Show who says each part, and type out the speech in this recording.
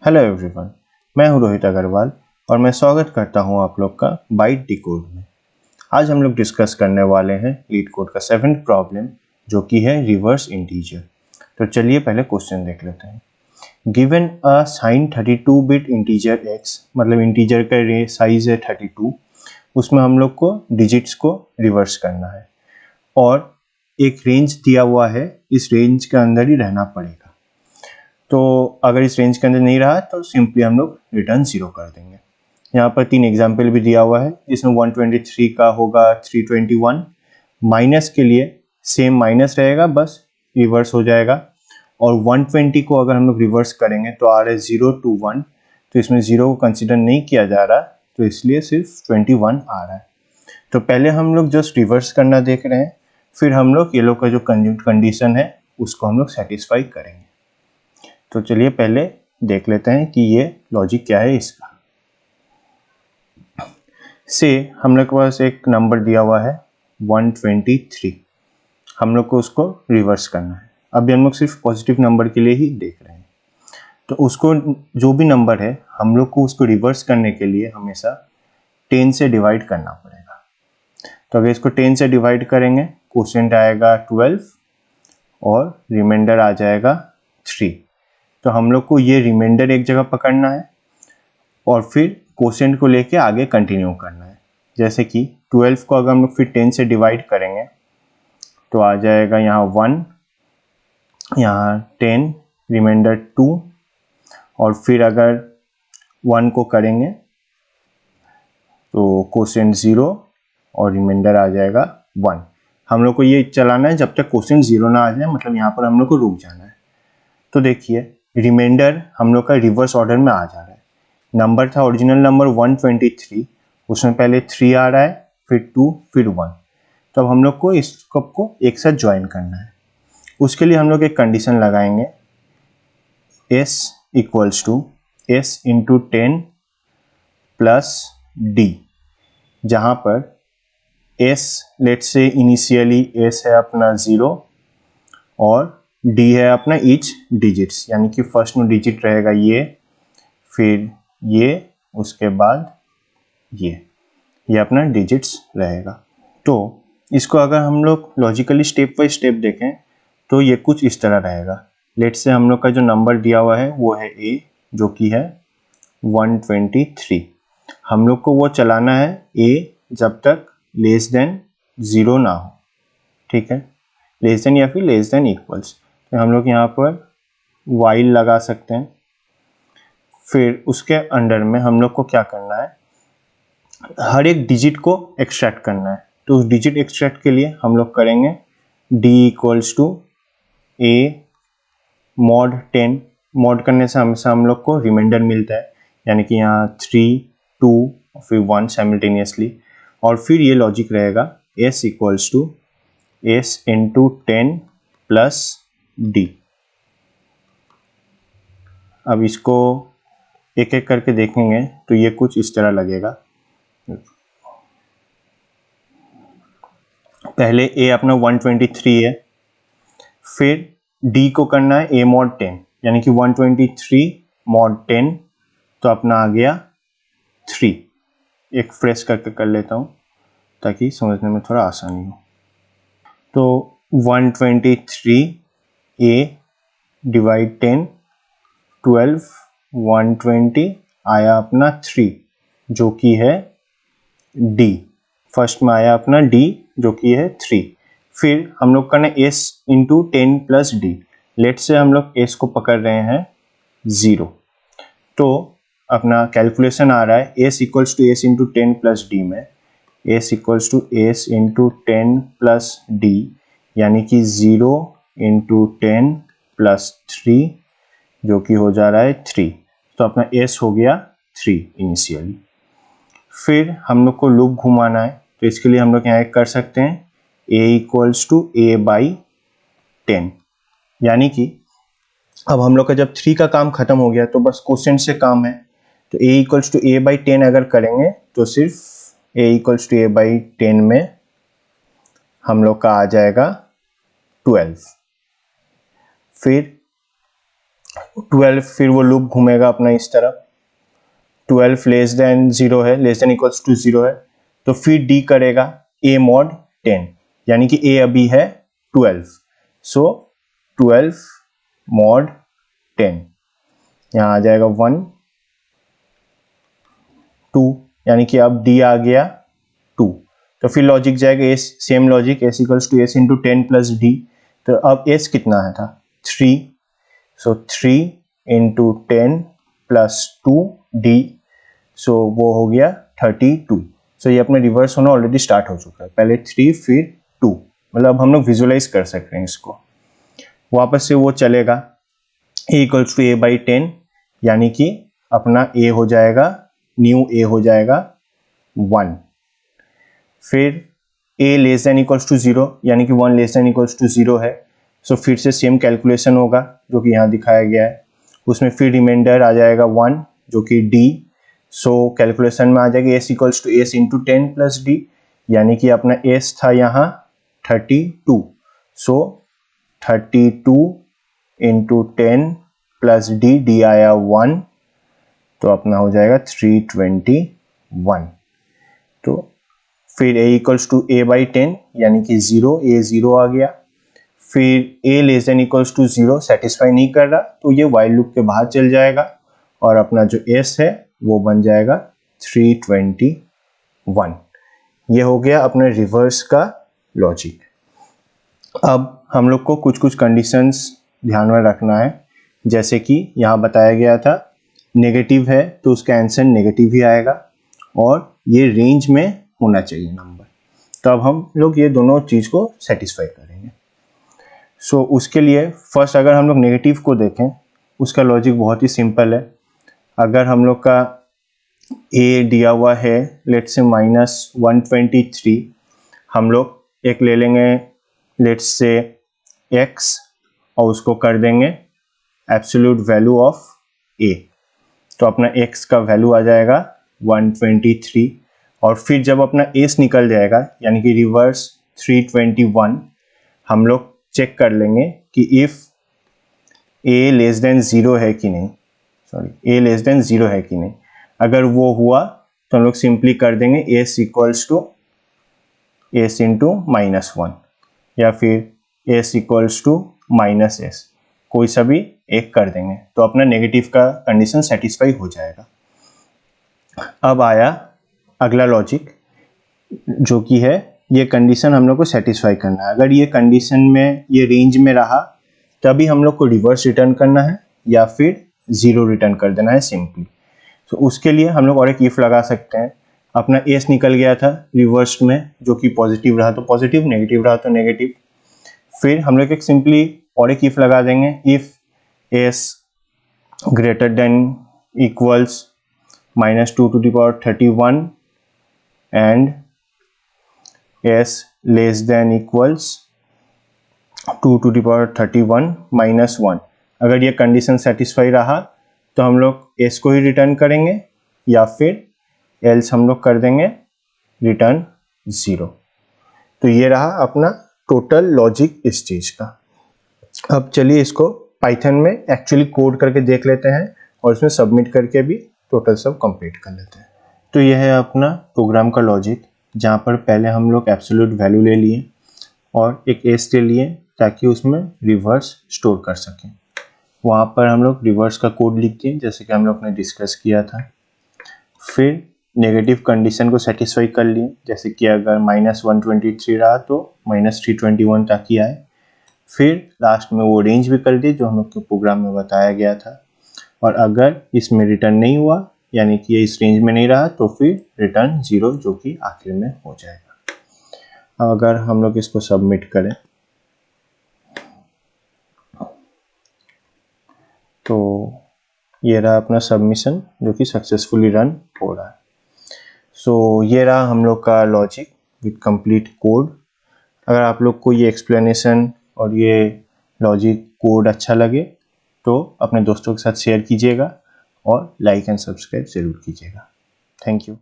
Speaker 1: Hello everyone, मैं हूं रोहित अग्रवाल और मैं स्वागत करता हूं आप लोग का बाइट डिकोड में। आज हम लोग डिस्कस करने वाले हैं LeetCode का 7th प्रॉब्लम जो कि है रिवर्स इंटीजर। तो चलिए पहले क्वेश्चन देख लेते हैं। Given a sign 32 bit integer x, मतलब इंटीजर का साइज है 32, उसमें हम लोग को डिजिट्स को रिवर्स करना है और एक रेंज दिया हुआ है, इस रेंज के अंदर ही रहना पड़ेगा। तो अगर इस रेंज के अंदर नहीं रहा तो सिंपली हम लोग रिटर्न 0 कर देंगे। यहाँ पर 3 एग्जाम्पल भी दिया हुआ है जिसमें 123 का होगा 321, माइनस के लिए सेम माइनस रहेगा, बस रिवर्स हो जाएगा। और 120 को अगर हम लोग रिवर्स करेंगे तो आ रहा है 0 to 1, तो इसमें 0 को कंसिडर नहीं किया जा रहा, तो इसलिए सिर्फ 21 आ रहा है। तो पहले हम लोग जस्ट रिवर्स करना देख रहे हैं, फिर हम लोग ये लोग का जो कंज्यूम्ड कंडीशन है उसको हम लोग सेटिस्फाई करेंगे। तो चलिए पहले देख लेते हैं कि ये लॉजिक क्या है इसका। से हम लोग के पास एक नंबर दिया हुआ है 123, हम लोग को उसको रिवर्स करना है। अभी हम लोग सिर्फ पॉजिटिव नंबर के लिए ही देख रहे हैं, तो उसको जो भी नंबर है हम लोग को उसको रिवर्स करने के लिए हमेशा 10 से डिवाइड करना पड़ेगा। तो अगर इसको 10 से डिवाइड करेंगे, क्वोशिएंट आएगा 12 और रिमाइंडर आ जाएगा 3। तो हम लोग को ये रिमाइंडर एक जगह पकड़ना है और फिर क्वोशिएंट को लेके आगे कंटिन्यू करना है। जैसे कि 12 को अगर हम लोग फिर 10 से डिवाइड करेंगे तो आ जाएगा यहाँ 1, यहाँ 10, रिमाइंडर 2, और फिर अगर 1 को करेंगे तो क्वोशिएंट 0 और रिमाइंडर आ जाएगा 1। हम लोग को ये चलाना है जब तक क्वोशिएंट 0 ना आ जाए, मतलब यहाँ पर हम लोग को रुक जाना है। तो देखिए रिमाइंडर हम लोग का रिवर्स ऑर्डर में आ जा रहा है। नंबर था ओरिजिनल नंबर 123, उसमें पहले 3 आ रहा है, फिर 2, फिर 1। तो अब हम लोग को इस कप को एक साथ ज्वाइन करना है। उसके लिए हम लोग एक कंडीशन लगाएंगे, s equals to s into 10 plus d, जहाँ पर s लेट से इनिशियली s है अपना 0 और d है अपना ईच डिजिट्स, यानी कि फर्स्ट में डिजिट रहेगा ये, फिर ये, उसके बाद ये अपना डिजिट्स रहेगा। तो इसको अगर हम लोग लॉजिकली स्टेप बाय स्टेप देखें तो ये कुछ इस तरह रहेगा। लेट से हम लोग का जो नंबर दिया हुआ है वो है a, जो कि है 123। हम लोग को वो चलाना है a जब तक लेस देन 0 ना हो, ठीक है, लेस देन या फिर लेस देन इक्वल्स। तो हम लोग यहाँ पर while लगा सकते हैं। फिर उसके अंडर में हम लोग को क्या करना है, हर एक डिजिट को एक्सट्रैक्ट करना है। तो उस डिजिट एक्सट्रैक्ट के लिए हम लोग करेंगे d equals to a mod 10। Mod करने से हमेशा हम लोग को रिमाइंडर मिलता है, यानी कि यहाँ 3, 2 फिर 1 साइमल्टेनियसली। और फिर ये लॉजिक रहेगा s equals to s into 10 plus d। अब इसको एक एक करके देखेंगे तो ये कुछ इस तरह लगेगा। पहले a अपना 123 है, फिर d को करना है a मॉड 10, यानी कि 123 मॉड 10, तो अपना आ गया 3। एक फ्रेश करके कर लेता हूँ ताकि समझने में थोड़ा आसानी हो। तो 123 a डिवाइड 10, 12, 120 आया अपना 3 जो कि है d। फर्स्ट में आया अपना d जो कि है 3। फिर हम लोग करना s into 10 plus d। Let से हम लोग s को पकड़ रहे हैं 0, तो अपना कैलकुलेशन आ रहा है s equals to s into 10 plus d में s equals to s into 10 plus d, यानी कि 0 इंटू 10 प्लस 3 जो कि हो जा रहा है 3। तो अपना s हो गया 3 इनिशियली। फिर हम लोग को लूप घुमाना है, तो इसके लिए हम लोग यहाँ कर सकते हैं a equals to a by 10, यानी कि अब हम लोग का जब 3 का काम खत्म हो गया तो बस क्वोशिएंट से काम है। तो a equals to a by 10 अगर करेंगे तो सिर्फ a equals to a by 10 में हम लोग का आ जाएगा 12। फिर 12 फिर वो लूप घूमेगा अपना इस तरफ, 12 लेस देन 0 है, लेस देन इक्वल्स टू 0 है, तो फिर डी करेगा a mod 10, यानी कि a अभी है 12, सो 12 mod 10, यहाँ आ जाएगा 1 2, यानी कि अब d आ गया 2, तो फिर लॉजिक जाएगा s, same logic s equals to s into 10 plus d, तो अब s कितना है था 3, so 3 into 10 plus 2 d, so वो हो गया 32, सो ये अपने रिवर्स होना ऑलरेडी स्टार्ट हो चुका है, पहले 3 फिर 2, मतलब हम लोग विजुअलाइज कर सकते हैं इसको, वापस से वो चलेगा a equals to a by 10, यानी कि अपना a हो जाएगा, न्यू a हो जाएगा 1, फिर a less than equals to 0, यानी कि 1 लेस देन इक्वल्स टू 0 है, सो फिर से सेम कैलकुलेशन होगा जो कि यहाँ दिखाया गया है, उसमें फिर रिमाइंडर आ जाएगा 1 जो कि d, सो कैलकुलेशन में आ जाएगा s equals to s into 10 plus d, यानी कि अपना s था यहाँ 32, सो 32 इंटू 10 प्लस d आया 1, तो अपना हो जाएगा 321, तो फिर a equals to a by 10, यानी कि 0, a 0 आ गया, फिर a less than equals to 0 satisfy नहीं कर रहा, तो ये वाइल लूप के बाहर चल जाएगा और अपना जो s है वो बन जाएगा 321, ये हो गया अपने रिवर्स का लॉजिक। अब हम लोग को कुछ कुछ कंडीशंस ध्यान में रखना है, जैसे कि यहाँ बताया गया था नेगेटिव है तो उसका आंसर नेगेटिव ही आएगा और ये रेंज में होना चाहिए नंबर, तो अब हम लोग ये दोनों चीज़ को सेटिस्फाई करेंगे। सो उसके लिए फर्स्ट अगर हम लोग नेगेटिव को देखें, उसका लॉजिक बहुत ही सिंपल है। अगर हम लोग का a दिया हुआ है लेट्स से -123, हम लोग एक ले लेंगे लेट्स से x और उसको कर देंगे एब्सोल्यूट वैल्यू ऑफ a, तो अपना x का वैल्यू आ जाएगा 123, और फिर जब अपना s निकल जाएगा यानी कि रिवर्स 321, हम लोग चेक कर लेंगे कि इफ a लेस देन 0 है कि नहीं, a लेस देन 0 है कि नहीं, अगर वो हुआ तो हम लोग सिंपली कर देंगे s equals to s into -1 या फिर s इक्वल्स टू -s, कोई सा भी एक कर देंगे, तो अपना नेगेटिव का कंडीशन सेटिस्फाई हो जाएगा। अब आया अगला लॉजिक जो कि है ये कंडीशन हम लोग को सेटिस्फाई करना है, अगर ये कंडीशन में ये रेंज में रहा तभी हम लोग को रिवर्स रिटर्न करना है या फिर 0 रिटर्न कर देना है सिंपली। तो उसके लिए हम लोग और एक इफ लगा सकते हैं, अपना एस निकल गया था रिवर्स में जो कि पॉजिटिव रहा तो पॉजिटिव, नेगेटिव रहा तो नेगेटिव, फिर हम लोग एक सिंपली और एक इफ लगा देंगे, if S greater than equals -2⁻31 and s less than equals 2⁻31 -1, अगर ये कंडीशन सेटिस्फाई रहा तो हम लोग s को ही रिटर्न करेंगे या फिर एल्स हम लोग कर देंगे रिटर्न 0। तो ये रहा अपना टोटल लॉजिक इस चीज़ का। अब चलिए इसको पाइथन में एक्चुअली कोड करके देख लेते हैं और इसमें सबमिट करके भी टोटल सब कंप्लीट कर लेते हैं। तो यह है अपना प्रोग्राम का लॉजिक, जहाँ पर पहले हम लोग एब्सोल्यूट वैल्यू ले लिए और एक एस ले लिए ताकि उसमें रिवर्स स्टोर कर सकें। वहाँ पर हम लोग रिवर्स का कोड लिख दिए जैसे कि हम लोग ने डिस्कस किया था। फिर नेगेटिव कंडीशन को सेटिस्फाई कर लिए, जैसे कि अगर -123 रहा तो -321 ताकि आए। फिर लास्ट में वो रेंज भी कर दिए जो हम लोग के प्रोग्राम में बताया गया था, और अगर इसमें रिटर्न नहीं हुआ यानी कि ये इस रेंज में नहीं रहा तो फिर रिटर्न 0 जो कि आखिर में हो जाएगा। अगर हम लोग इसको सबमिट करें तो ये रहा अपना सबमिशन जो कि सक्सेसफुली रन हो रहा है। सो ये रहा हम लोग का लॉजिक विद कंप्लीट कोड। अगर आप लोग को ये एक्सप्लेनेशन और ये लॉजिक कोड अच्छा लगे तो अपने दोस्तों के साथ शेयर कीजिएगा और लाइक एंड सब्सक्राइब ज़रूर कीजिएगा। Thank you.